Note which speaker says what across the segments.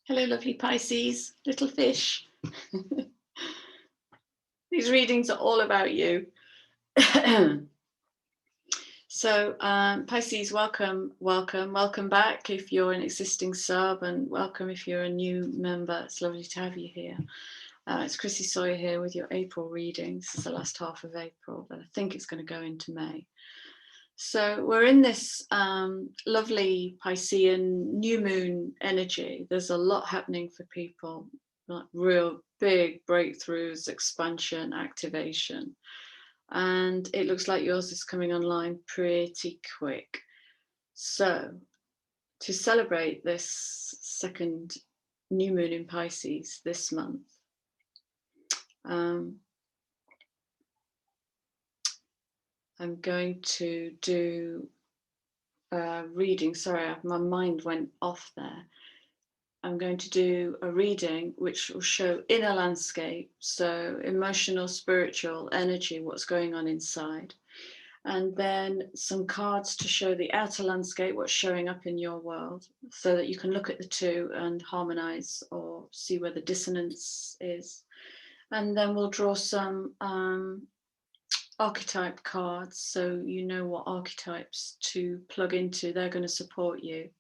Speaker 1: Hello, lovely Pisces, little fish. These readings are all about you. So Pisces, welcome back if you're an existing sub, and welcome if you're a new member. It's lovely to have you here. It's Chrissy Sawyer here with your April readings. This is the last half of April, but I think it's going to go into May. So we're in this lovely Piscean new moon energy. There's a lot happening for people, like real big breakthroughs, expansion, activation. And it looks like yours is coming online pretty quick. So to celebrate this second new moon in Pisces this month, I'm going to do a reading. Sorry, my mind went off there. I'm going to do a reading which will show inner landscape, so emotional, spiritual, energy, what's going on inside. And then some cards to show the outer landscape, what's showing up in your world, so that you can look at the two and harmonize or see where the dissonance is. And then we'll draw some archetype cards, so you know what archetypes to plug into. They're going to support you.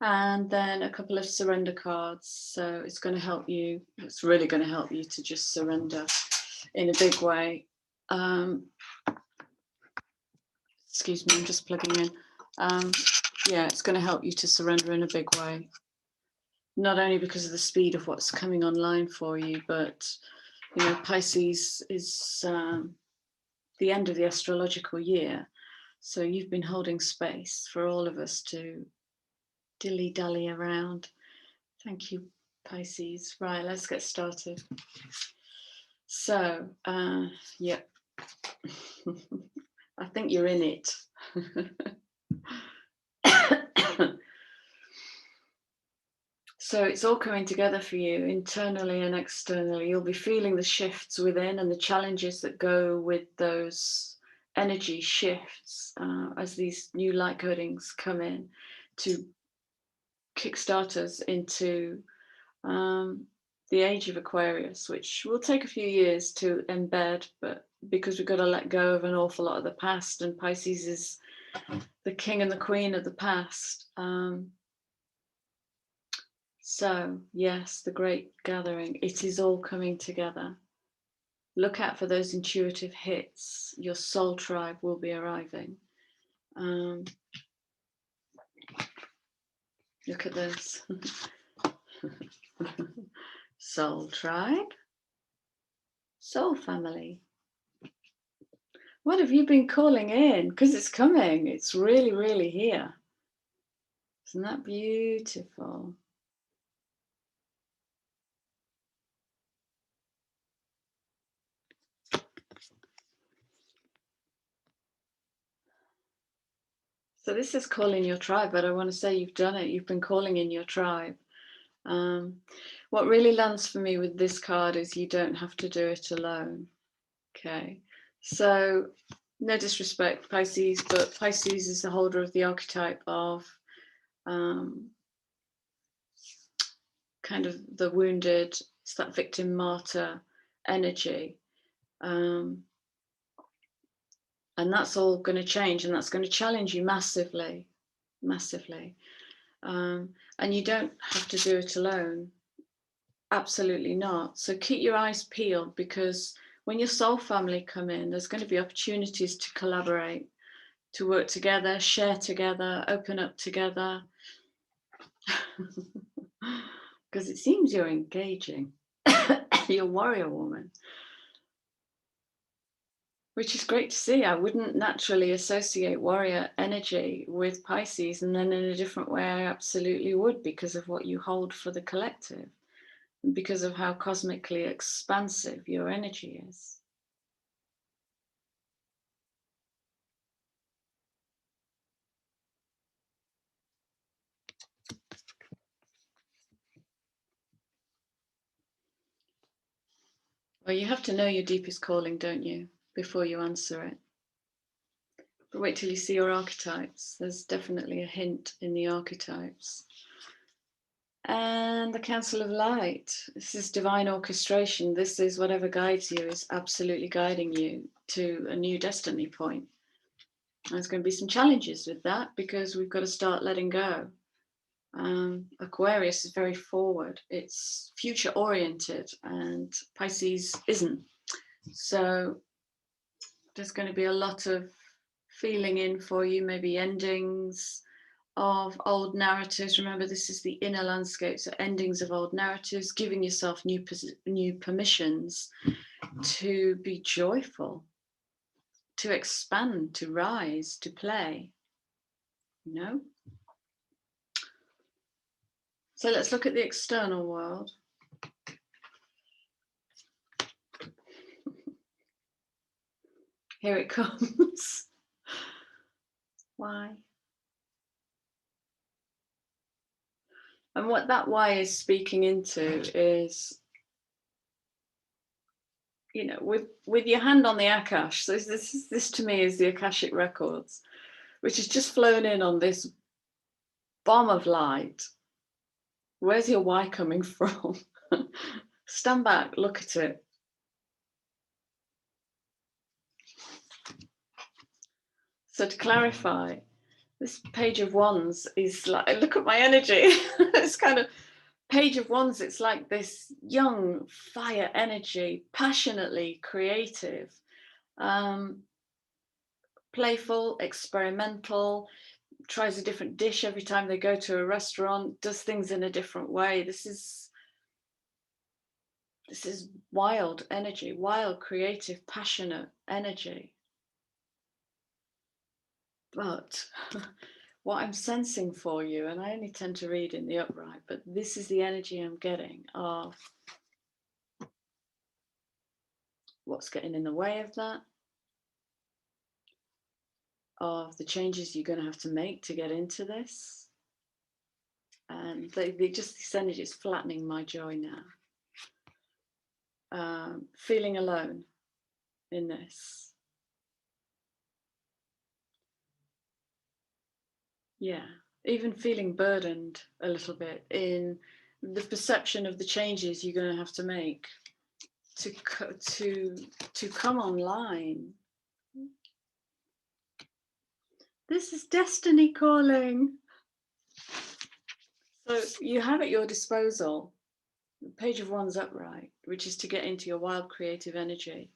Speaker 1: And then a couple of surrender cards, so it's going to help you. It's really going to help you to just surrender in a big way. Excuse me, I'm just plugging in. Yeah, it's going to help you to surrender in a big way, not only because of the speed of what's coming online for you, but you know, Pisces is the end of the astrological year, so you've been holding space for all of us to dilly-dally around. Thank you, Pisces. Right, let's get started. So, yeah, I think you're in it. So it's all coming together for you internally and externally. You'll be feeling the shifts within and the challenges that go with those energy shifts as these new light codings come in to kickstart us into the age of Aquarius, which will take a few years to embed, but because we've got to let go of an awful lot of the past, and Pisces is the king and the queen of the past. So yes, the great gathering, it is all coming together. Look out for those intuitive hits. Your soul tribe will be arriving. Look at this. Soul tribe, soul family. What have you been calling in? Because it's coming. It's really, really here. Isn't that beautiful? So this is calling your tribe, but I want to say you've done it. You've been calling in your tribe. What really lands for me with this card is you don't have to do it alone. Okay, so no disrespect, Pisces, but Pisces is the holder of the archetype of kind of the wounded. It's that victim martyr energy. And that's all going to change, and that's going to challenge you massively. And you don't have to do it alone. Absolutely not. So keep your eyes peeled, because when your soul family come in, there's going to be opportunities to collaborate, to work together, share together, open up together. Because it seems you're engaging. You're a warrior woman, which is great to see. I wouldn't naturally associate warrior energy with Pisces, and then in a different way I absolutely would, because of what you hold for the collective, and because of how cosmically expansive your energy is. Well, you have to know your deepest calling, don't you, before you answer it. But wait till you see your archetypes. There's definitely a hint in the archetypes. And the Council of Light. This is divine orchestration. This is whatever guides you is absolutely guiding you to a new destiny point. And there's going to be some challenges with that because we've got to start letting go. Aquarius is very forward. It's future oriented, and Pisces isn't. So there's going to be a lot of feeling in for you, maybe endings of old narratives. Remember, this is the inner landscape, so endings of old narratives, giving yourself new permissions to be joyful, to expand, to rise, to play, you know? So let's look at the external world. Here it comes. Why? And what that why is speaking into is, you know, with your hand on the Akash. So this to me is the Akashic Records, which has just flown in on this bomb of light. Where's your why coming from? Stand back, look at it. So to clarify, this Page of Wands is like, look at my energy. It's kind of Page of Wands. It's like this young fire energy, passionately creative, playful, experimental, tries a different dish every time they go to a restaurant, does things in a different way. This is wild energy, wild, creative, passionate energy. But what I'm sensing for you, and I only tend to read in the upright, but this is the energy I'm getting of what's getting in the way of that, of the changes you're going to have to make to get into this. And this energy is flattening my joy now. Feeling alone in this. Yeah, even feeling burdened a little bit in the perception of the changes you're going to have to make to come online. This is destiny calling. So you have at your disposal the Page of Wands upright, which is to get into your wild creative energy.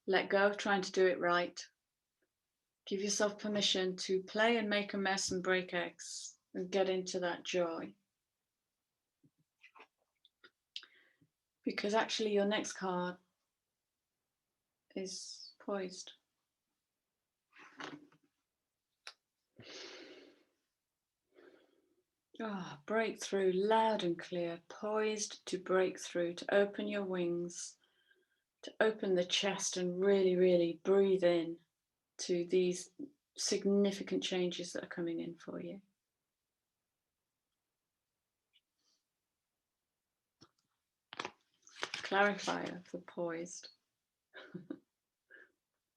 Speaker 1: Let go of trying to do it right. Give yourself permission to play and make a mess and break eggs and get into that joy. Because actually your next card is poised. Breakthrough, loud and clear, poised to break through, to open your wings, to open the chest and really, really breathe in to these significant changes that are coming in for you. Clarifier for poised.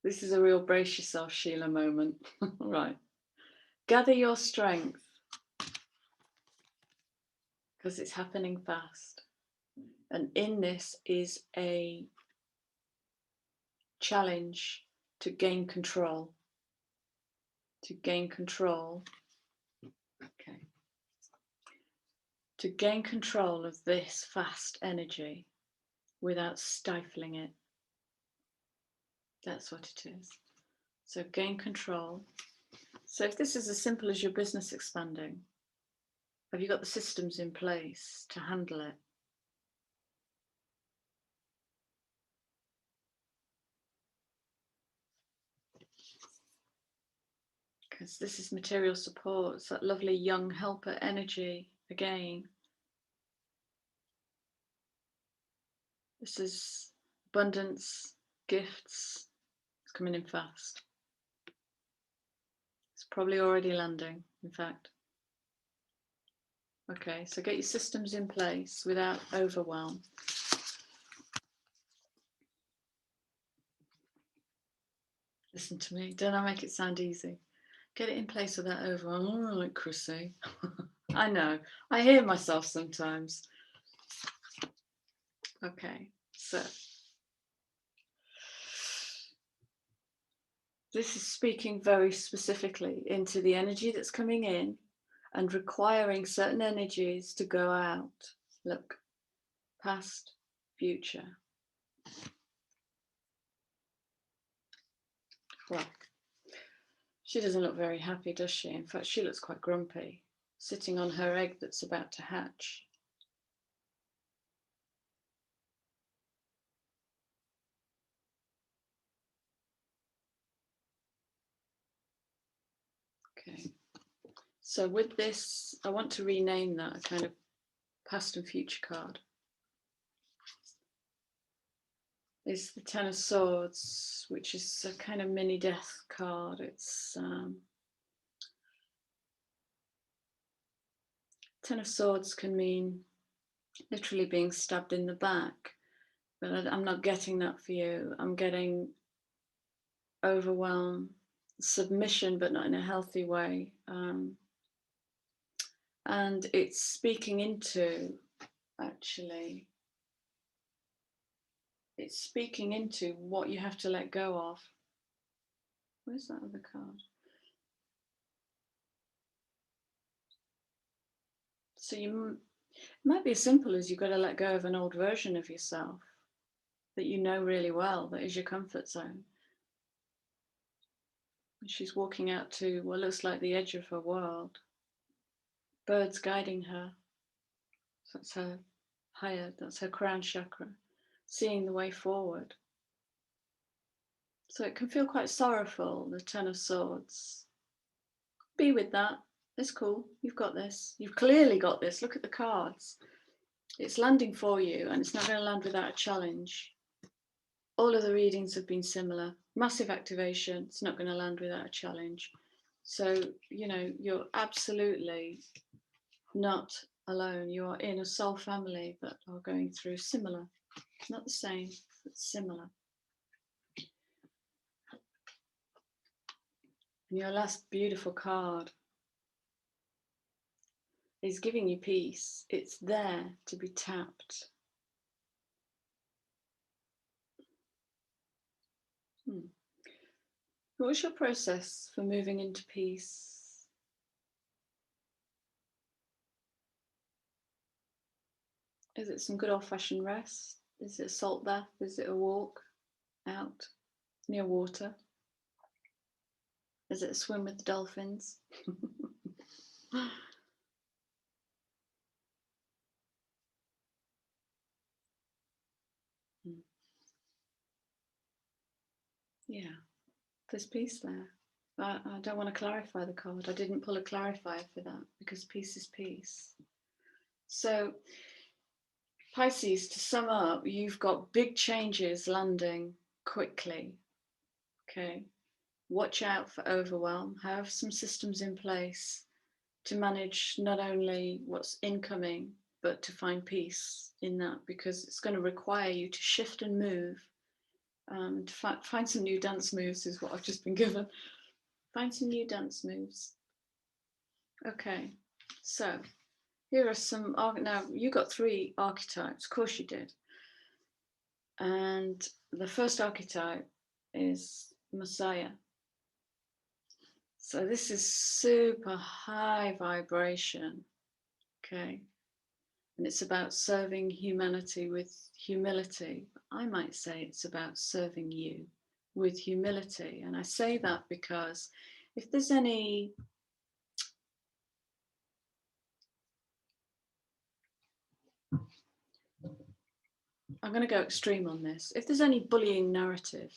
Speaker 1: This is a real brace yourself, Sheila moment. Right. Gather your strength, because it's happening fast. And in this is a challenge to gain control. To gain control. Okay. To gain control of this fast energy without stifling it. That's what it is. So gain control. So if this is as simple as your business expanding, have you got the systems in place to handle it? Because this is material support. It's that lovely young helper energy again. This is abundance, gifts. It's coming in fast. It's probably already landing, in fact. Okay, so get your systems in place without overwhelm. Listen to me, don't I make it sound easy? Get it in place without overwhelm. All right, Chrissy. I know. I hear myself sometimes. Okay, so this is speaking very specifically into the energy that's coming in and requiring certain energies to go out. Look, past, future. Well, she doesn't look very happy, does she? In fact, she looks quite grumpy, sitting on her egg that's about to hatch. Okay, so with this, I want to rename that a kind of past and future card. Is the Ten of Swords, which is a kind of mini death card. It's Ten of Swords can mean literally being stabbed in the back, but I'm not getting that for you. I'm getting overwhelm, submission, but not in a healthy way. And it's speaking into, actually, it's speaking into what you have to let go of. Where's that other card? So it might be as simple as you've got to let go of an old version of yourself that you know really well, that is your comfort zone. She's walking out to what looks like the edge of her world. Birds guiding her. So that's her higher, that's her crown chakra, seeing the way forward. So it can feel quite sorrowful, the Ten of Swords. Be with that. It's cool. You've got this. You've clearly got this. Look at the cards. It's landing for you, and it's not going to land without a challenge. All of the readings have been similar. Massive activation. It's not going to land without a challenge. So, you know, you're absolutely not alone. You are in a soul family that are going through similar. Not the same, but similar. And your last beautiful card is giving you peace. It's there to be tapped. What was your process for moving into peace? Is it some good old-fashioned rest? Is it a salt bath? Is it a walk out near water? Is it a swim with the dolphins? Yeah, there's peace there. I don't want to clarify the card. I didn't pull a clarifier for that because peace is peace. So, Pisces, to sum up, you've got big changes landing quickly. Okay. Watch out for overwhelm. Have some systems in place to manage not only what's incoming, but to find peace in that, because it's going to require you to shift and move. To find some new dance moves is what I've just been given. Find some new dance moves. Okay, so here are some, now you got 3 archetypes, of course you did. And the first archetype is Messiah. So this is super high vibration, okay? And it's about serving humanity with humility. I might say it's about serving you with humility. And I say that because if there's any I'm going to go extreme on this. If there's any bullying narrative,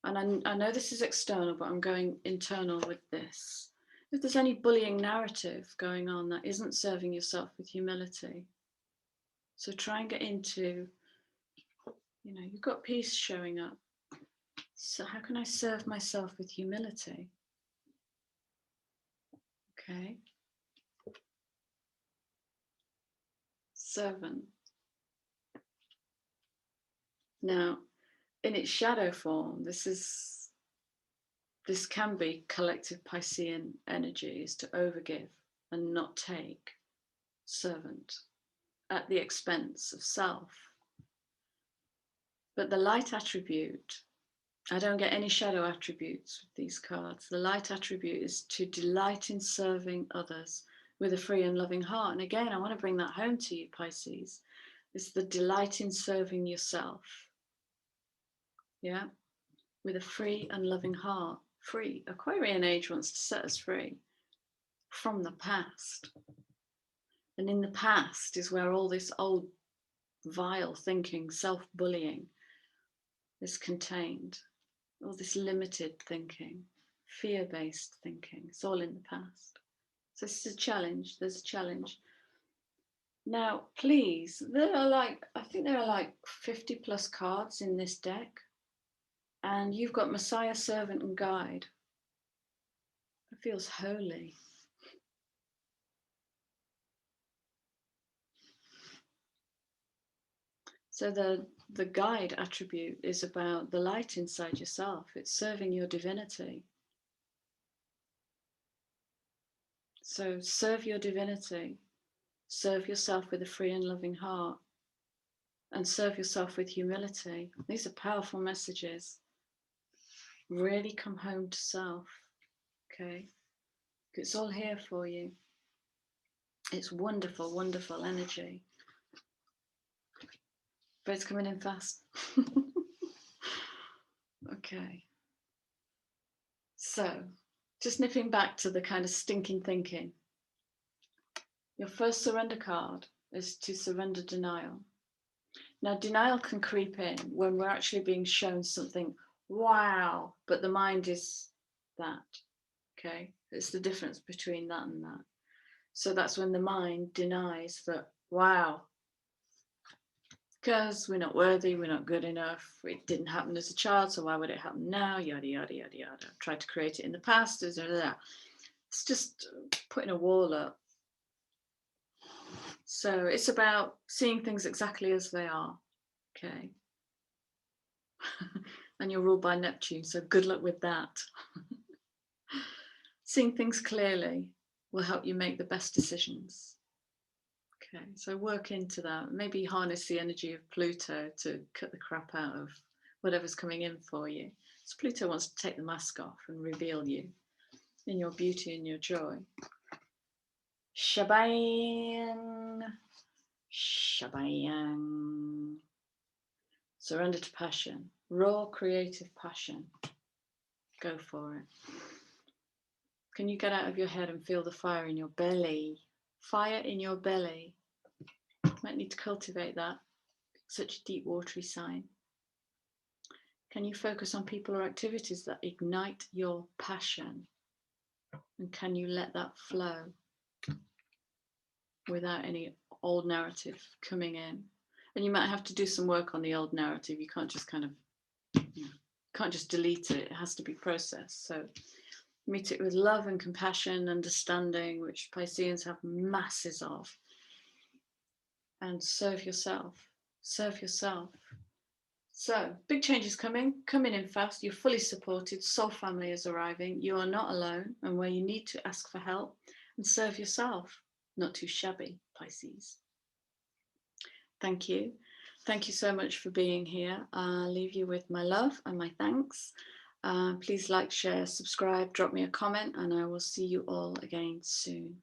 Speaker 1: and I know this is external, but I'm going internal with this. If there's any bullying narrative going on that isn't serving yourself with humility, so try and get into, you know, you've got peace showing up. So how can I serve myself with humility? Okay. Servant. Now, in its shadow form, this can be collective Piscean energy, is to overgive. and not take, servant, at the expense of self. But the light attribute, I don't get any shadow attributes with these cards. The light attribute is to delight in serving others with a free and loving heart. And again, I want to bring that home to you, Pisces. It's the delight in serving yourself. Yeah, with a free and loving heart. Free. Aquarian age wants to set us free from the past. And in the past is where all this old vile thinking, self-bullying is contained. All this limited thinking, fear-based thinking. It's all in the past. So this is a challenge. There's a challenge. Now, please, I think there are like 50 plus cards in this deck. And you've got Messiah, Servant, and Guide. It feels holy. So the guide attribute is about the light inside yourself. It's serving your divinity. So serve your divinity. Serve yourself with a free and loving heart. And serve yourself with humility. These are powerful messages. Really come home to self. Okay? It's all here for you. It's wonderful, wonderful energy. But it's coming in fast. Okay. So, just nipping back to the kind of stinking thinking. Your first surrender card is to surrender denial. Now, denial can creep in when we're actually being shown something, wow, but the mind is that, okay? It's the difference between that and that. So that's when the mind denies that, wow, because we're not worthy, we're not good enough, it didn't happen as a child, so why would it happen now, yada, yada, yada, yada. Tried to create it in the past, it's just putting a wall up. So it's about seeing things exactly as they are, okay? And you're ruled by Neptune, so good luck with that. Seeing things clearly will help you make the best decisions. Okay, so work into that. Maybe harness the energy of Pluto to cut the crap out of whatever's coming in for you. So Pluto wants to take the mask off and reveal you in your beauty and your joy. Shabang. Shabang. Surrender to passion. Raw creative passion. Go for it. Can you get out of your head and feel the fire in your belly? Fire in your belly. Might need to cultivate that. Such a deep, watery sign. Can you focus on people or activities that ignite your passion? And can you let that flow without any old narrative coming in? And you might have to do some work on the old narrative. You can't just can't just delete it. It has to be processed. So meet it with love and compassion, understanding, which Pisceans have masses of. And serve yourself. Serve yourself. So, big changes coming in fast. You're fully supported. Soul family is arriving. You are not alone. And where you need to, ask for help and serve yourself. Not too shabby, Pisces. Thank you. Thank you so much for being here. I'll leave you with my love and my thanks. Please like, share, subscribe, drop me a comment, and I will see you all again soon.